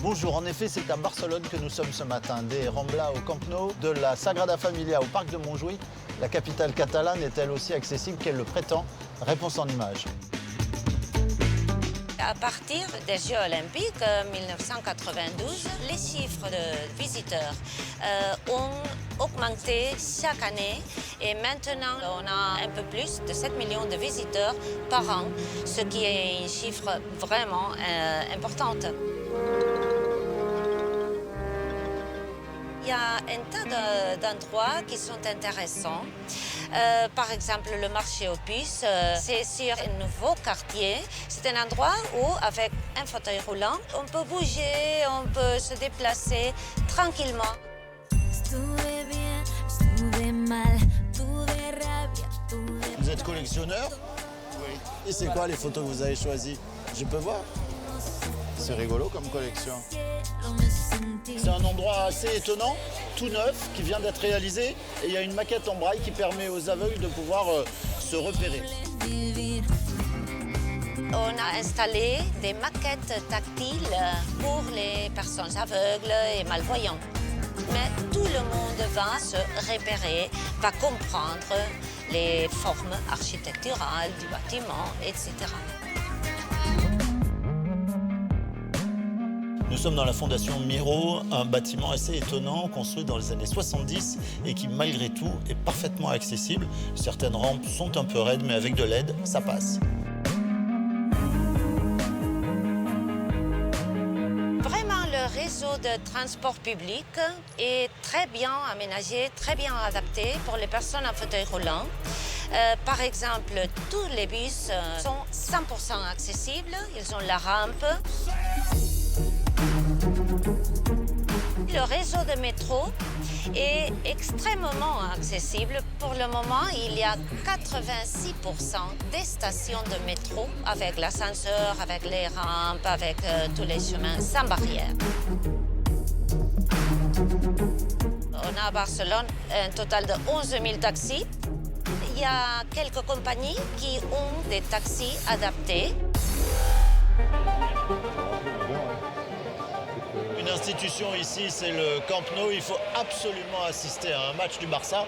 Bonjour, en effet, c'est à Barcelone que nous sommes ce matin. Des Ramblas au Camp Nou, de la Sagrada Familia au Parc de Montjuïc, la capitale catalane est elle aussi accessible qu'elle le prétend. Réponse en images. À partir des Jeux olympiques 1992, les chiffres de visiteurs ont augmenté chaque année et maintenant on a un peu plus de 7 millions de visiteurs par an, ce qui est un chiffre vraiment important. Il y a un tas d'endroits qui sont intéressants. Par exemple, le marché aux puces, c'est sur un nouveau quartier. C'est un endroit où, avec un fauteuil roulant, on peut bouger, on peut se déplacer tranquillement. Vous êtes collectionneur? Oui. Et c'est quoi les photos que vous avez choisies? Je peux voir? C'est rigolo comme collection. C'est un endroit assez étonnant, tout neuf, qui vient d'être réalisé. Et il y a une maquette en braille qui permet aux aveugles de pouvoir se repérer. On a installé des maquettes tactiles pour les personnes aveugles et malvoyantes. Mais tout le monde va se repérer, va comprendre les formes architecturales du bâtiment, etc. Nous sommes dans la fondation Miro, un bâtiment assez étonnant, construit dans les années 70 et qui, malgré tout, est parfaitement accessible. Certaines rampes sont un peu raides, mais avec de l'aide, ça passe. Vraiment, le réseau de transport public est très bien aménagé, très bien adapté pour les personnes en fauteuil roulant. Par exemple, tous les bus sont 100% accessibles, ils ont la rampe. Le réseau de métro est extrêmement accessible. Pour le moment, il y a 86% des stations de métro avec l'ascenseur, avec les rampes, avec tous les chemins sans barrière. On a à Barcelone un total de 11 000 taxis. Il y a quelques compagnies qui ont des taxis adaptés. Une institution ici, c'est le Camp Nou. Il faut absolument assister à un match du Barça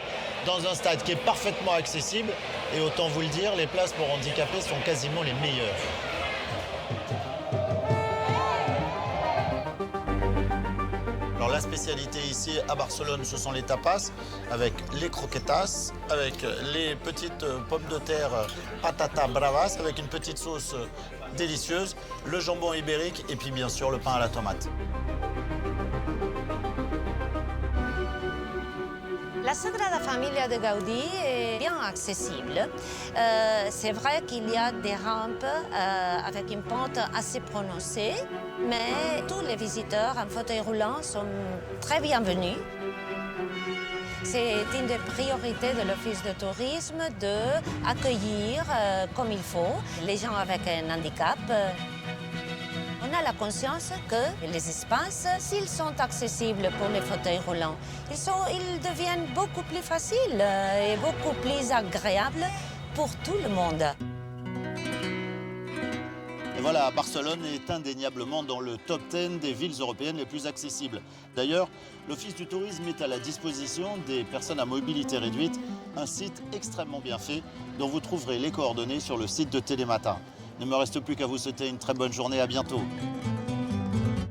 dans un stade qui est parfaitement accessible. Et autant vous le dire, les places pour handicapés sont quasiment les meilleures. Alors la spécialité ici à Barcelone, ce sont les tapas, avec les croquetas, avec les petites pommes de terre patata bravas, avec une petite sauce délicieuse, le jambon ibérique et puis bien sûr le pain à la tomate. La Sagrada Familia de Gaudí est bien accessible. C'est vrai qu'il y a des rampes avec une pente assez prononcée, mais tous les visiteurs en fauteuil roulant sont très bienvenus. C'est une des priorités de l'Office de tourisme d'accueillir comme il faut les gens avec un handicap. On a la conscience que les espaces, s'ils sont accessibles pour les fauteuils roulants, ils deviennent beaucoup plus faciles et beaucoup plus agréables pour tout le monde. Et voilà, Barcelone est indéniablement dans le top 10 des villes européennes les plus accessibles. D'ailleurs, l'Office du tourisme met à la disposition des personnes à mobilité réduite un site extrêmement bien fait dont vous trouverez les coordonnées sur le site de Télématin. Il ne me reste plus qu'à vous souhaiter une très bonne journée, à bientôt.